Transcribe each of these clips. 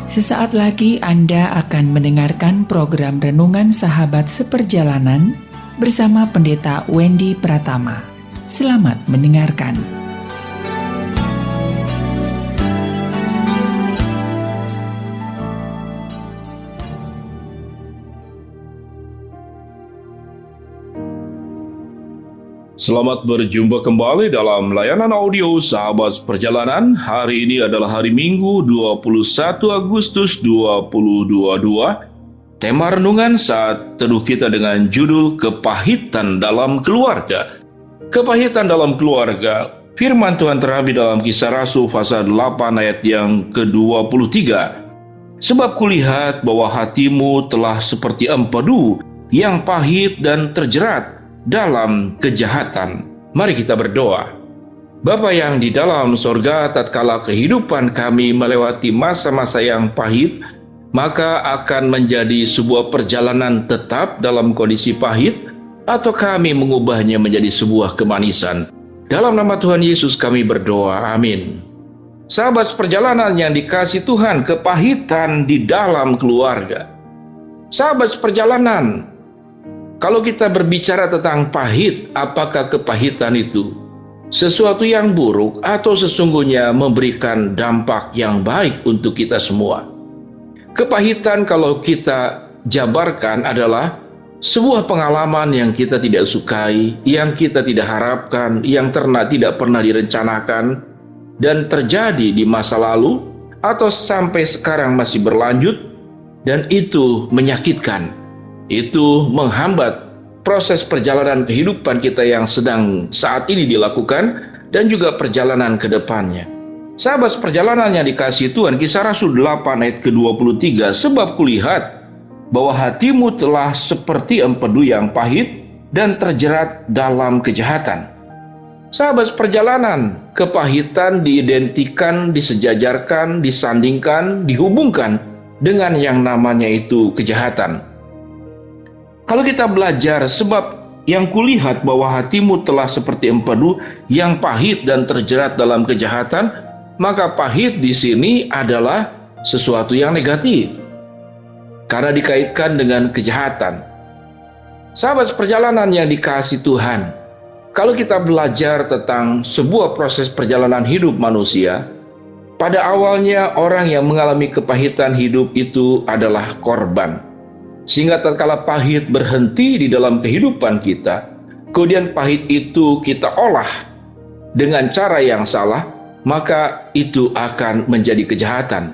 Sesaat lagi Anda akan mendengarkan program Renungan Sahabat Seperjalanan bersama Pendeta Wendy Pratama. Selamat mendengarkan. Selamat berjumpa kembali dalam layanan audio Sahabat Perjalanan. Hari ini adalah hari Minggu 21 Agustus 2022. Tema renungan saat teduh kita dengan judul Kepahitan dalam Keluarga. Kepahitan dalam keluarga. Firman Tuhan terambil dalam Kisah Rasul pasal 8 ayat yang ke-23. Sebab kulihat bahwa hatimu telah seperti empedu yang pahit dan terjerat dalam kejahatan. Mari kita berdoa. Bapa yang di dalam sorga, tatkala kehidupan kami melewati masa-masa yang pahit, maka akan menjadi sebuah perjalanan tetap dalam kondisi pahit, atau kami mengubahnya menjadi sebuah kemanisan. Dalam nama Tuhan Yesus kami berdoa, amin. Sahabat seperjalanan yang dikasihi Tuhan, kepahitan di dalam keluarga. Sahabat seperjalanan, kalau kita berbicara tentang pahit, apakah kepahitan itu sesuatu yang buruk atau sesungguhnya memberikan dampak yang baik untuk kita semua? Kepahitan kalau kita jabarkan adalah sebuah pengalaman yang kita tidak sukai, yang kita tidak harapkan, yang tidak pernah direncanakan, dan terjadi di masa lalu atau sampai sekarang masih berlanjut, dan itu menyakitkan. Itu menghambat proses perjalanan kehidupan kita yang sedang saat ini dilakukan dan juga perjalanan ke depannya. Sahabat perjalanan yang dikasihi Tuhan, Kisah Rasul 8 ayat ke-23, sebab kulihat bahwa hatimu telah seperti empedu yang pahit dan terjerat dalam kejahatan. Sahabat perjalanan, kepahitan diidentikan, disejajarkan, disandingkan, dihubungkan dengan yang namanya itu kejahatan. Kalau kita belajar, sebab yang kulihat bahwa hatimu telah seperti empedu yang pahit dan terjerat dalam kejahatan, maka pahit di sini adalah sesuatu yang negatif karena dikaitkan dengan kejahatan. Sahabat perjalanan yang dikasihi Tuhan, kalau kita belajar tentang sebuah proses perjalanan hidup manusia, pada awalnya orang yang mengalami kepahitan hidup itu adalah korban. Sehingga tatkala pahit berhenti di dalam kehidupan kita, kemudian pahit itu kita olah dengan cara yang salah, maka itu akan menjadi kejahatan.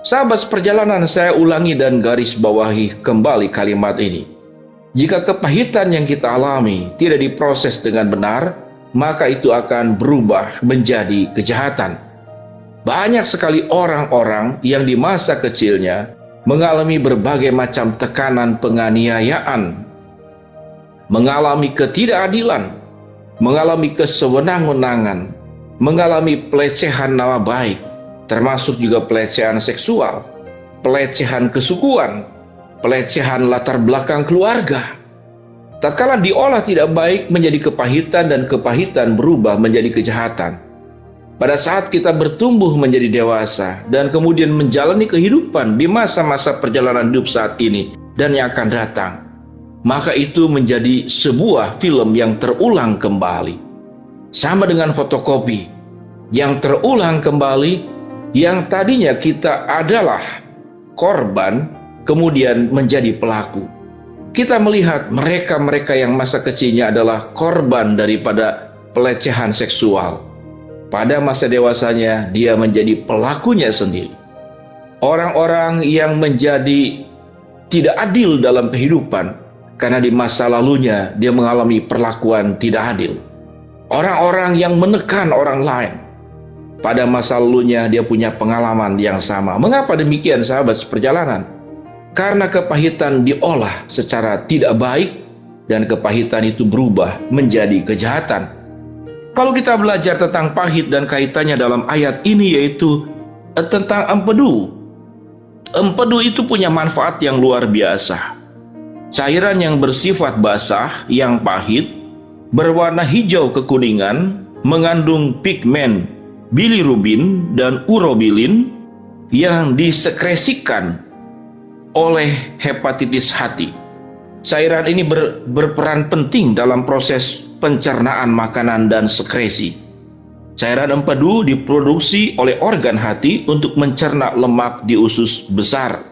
Sahabat perjalanan, saya ulangi dan garis bawahi kembali kalimat ini. Jika kepahitan yang kita alami tidak diproses dengan benar, maka itu akan berubah menjadi kejahatan. Banyak sekali orang-orang yang di masa kecilnya mengalami berbagai macam tekanan penganiayaan, mengalami ketidakadilan, mengalami kesewenang-wenangan, mengalami pelecehan nama baik, termasuk juga pelecehan seksual, pelecehan kesukuan, pelecehan latar belakang keluarga. Tatkala diolah tidak baik menjadi kepahitan dan kepahitan berubah menjadi kejahatan. Pada saat kita bertumbuh menjadi dewasa dan kemudian menjalani kehidupan di masa-masa perjalanan hidup saat ini dan yang akan datang, maka itu menjadi sebuah film yang terulang kembali. Sama dengan fotokopi yang terulang kembali, yang tadinya kita adalah korban kemudian menjadi pelaku. Kita melihat mereka-mereka yang masa kecilnya adalah korban daripada pelecehan seksual. Pada masa dewasanya, dia menjadi pelakunya sendiri. Orang-orang yang menjadi tidak adil dalam kehidupan, karena di masa lalunya dia mengalami perlakuan tidak adil. Orang-orang yang menekan orang lain, pada masa lalunya dia punya pengalaman yang sama. Mengapa demikian, sahabat seperjalanan? Karena kepahitan diolah secara tidak baik, dan kepahitan itu berubah menjadi kejahatan. Kalau kita belajar tentang pahit dan kaitannya dalam ayat ini, yaitu tentang empedu. Empedu itu punya manfaat yang luar biasa. Cairan yang bersifat basah, yang pahit, berwarna hijau kekuningan, mengandung pigmen bilirubin dan urobilin, yang disekresikan oleh hepatitis hati. Cairan ini berperan penting dalam proses pencernaan makanan dan sekresi. Cairan empedu diproduksi oleh organ hati untuk mencerna lemak di usus besar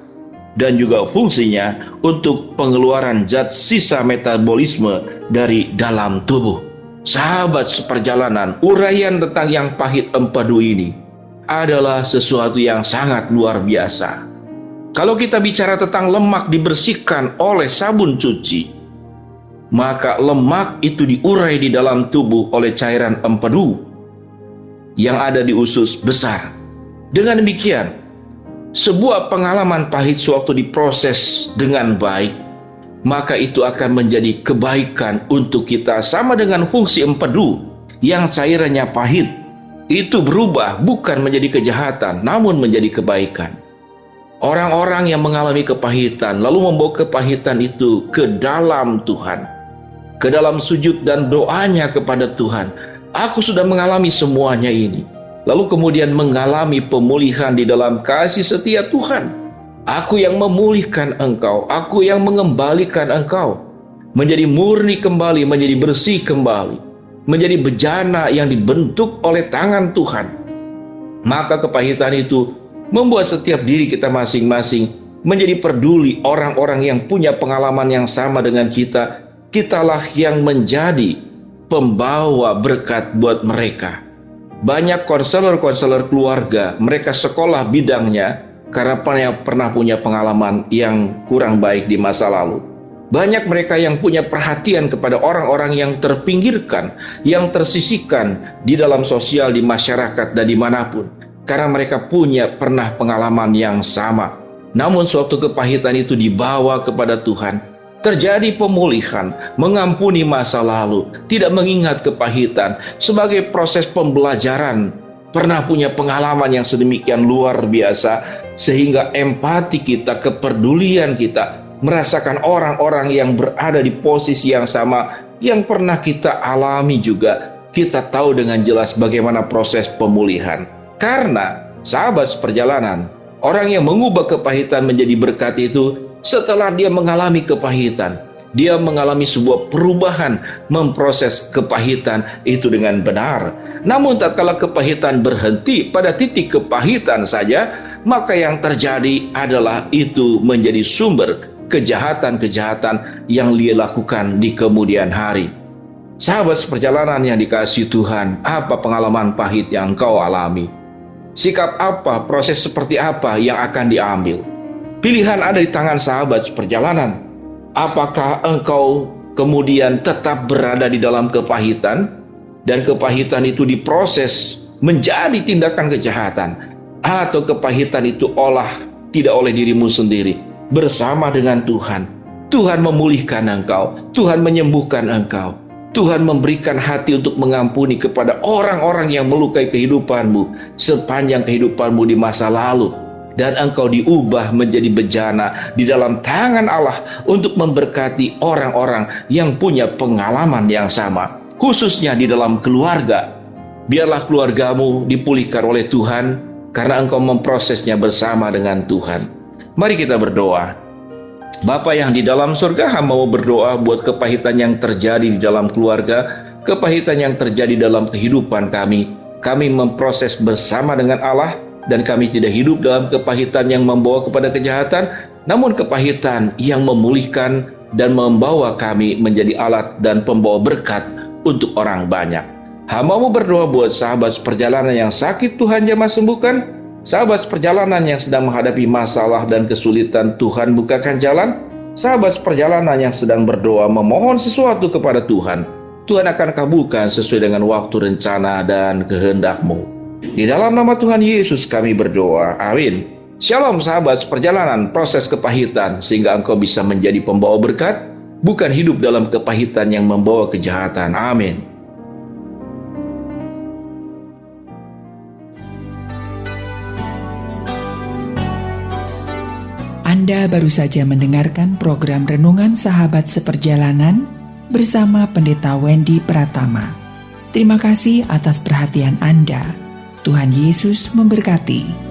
dan juga fungsinya untuk pengeluaran zat sisa metabolisme dari dalam tubuh. Sahabat seperjalanan, uraian tentang yang pahit empedu ini adalah sesuatu yang sangat luar biasa. Kalau kita bicara tentang lemak dibersihkan oleh sabun cuci, maka lemak itu diurai di dalam tubuh oleh cairan empedu yang ada di usus besar. Dengan demikian, sebuah pengalaman pahit sewaktu diproses dengan baik, maka itu akan menjadi kebaikan untuk kita, sama dengan fungsi empedu yang cairannya pahit itu berubah bukan menjadi kejahatan namun menjadi kebaikan. Orang-orang yang mengalami kepahitan lalu membawa kepahitan itu ke dalam Tuhan, ke dalam sujud dan doanya kepada Tuhan. Aku sudah mengalami semuanya ini. Lalu kemudian mengalami pemulihan di dalam kasih setia Tuhan. Aku yang memulihkan engkau, aku yang mengembalikan engkau menjadi murni kembali, menjadi bersih kembali, menjadi bejana yang dibentuk oleh tangan Tuhan. Maka kepahitan itu membuat setiap diri kita masing-masing menjadi peduli orang-orang yang punya pengalaman yang sama dengan kita. Kitalah yang menjadi pembawa berkat buat mereka. Banyak konselor-konselor keluarga, mereka sekolah bidangnya karena pernah punya pengalaman yang kurang baik di masa lalu. Banyak mereka yang punya perhatian kepada orang-orang yang terpinggirkan, yang tersisihkan di dalam sosial, di masyarakat, dan dimanapun, karena mereka pernah pengalaman yang sama. Namun suatu kepahitan itu dibawa kepada Tuhan, terjadi pemulihan, mengampuni masa lalu, tidak mengingat kepahitan sebagai proses pembelajaran. Pernah punya pengalaman yang sedemikian luar biasa sehingga empati kita, kepedulian kita merasakan orang-orang yang berada di posisi yang sama yang pernah kita alami juga. Kita tahu dengan jelas bagaimana proses pemulihan. Karena sahabat seperjalanan, orang yang mengubah kepahitan menjadi berkat itu, setelah dia mengalami kepahitan, dia mengalami sebuah perubahan, memproses kepahitan itu dengan benar. Namun tatkala kepahitan berhenti pada titik kepahitan saja, maka yang terjadi adalah itu menjadi sumber kejahatan-kejahatan yang dia lakukan di kemudian hari. Sahabat seperjalanan yang dikasihi Tuhan, apa pengalaman pahit yang engkau alami? Sikap apa, proses seperti apa yang akan diambil? Pilihan ada di tangan sahabat seperjalanan. Apakah engkau kemudian tetap berada di dalam kepahitan, dan kepahitan itu diproses menjadi tindakan kejahatan, atau kepahitan itu tidak oleh dirimu sendiri, bersama dengan Tuhan. Tuhan memulihkan engkau, Tuhan menyembuhkan engkau, Tuhan memberikan hati untuk mengampuni kepada orang-orang yang melukai kehidupanmu sepanjang kehidupanmu di masa lalu. Dan engkau diubah menjadi bejana di dalam tangan Allah untuk memberkati orang-orang yang punya pengalaman yang sama. Khususnya di dalam keluarga. Biarlah keluargamu dipulihkan oleh Tuhan karena engkau memprosesnya bersama dengan Tuhan. Mari kita berdoa. Bapa yang di dalam surga, hamba mau berdoa buat kepahitan yang terjadi di dalam keluarga, kepahitan yang terjadi dalam kehidupan kami. Kami memproses bersama dengan Allah, dan kami tidak hidup dalam kepahitan yang membawa kepada kejahatan, namun kepahitan yang memulihkan dan membawa kami menjadi alat dan pembawa berkat untuk orang banyak. Hamba-Mu berdoa buat sahabat seperjalanan yang sakit, Tuhan jamah sembuhkan. Sahabat seperjalanan yang sedang menghadapi masalah dan kesulitan, Tuhan bukakan jalan. Sahabat seperjalanan yang sedang berdoa memohon sesuatu kepada Tuhan, Tuhan akan kabulkan sesuai dengan waktu, rencana, dan kehendak-Mu. Di dalam nama Tuhan Yesus kami berdoa, amin. Shalom sahabat seperjalanan, proses kepahitan sehingga engkau bisa menjadi pembawa berkat, bukan hidup dalam kepahitan yang membawa kejahatan, amin. Anda baru saja mendengarkan program Renungan Sahabat Seperjalanan bersama Pendeta Wendy Pratama. Terima kasih atas perhatian Anda. Tuhan Yesus memberkati.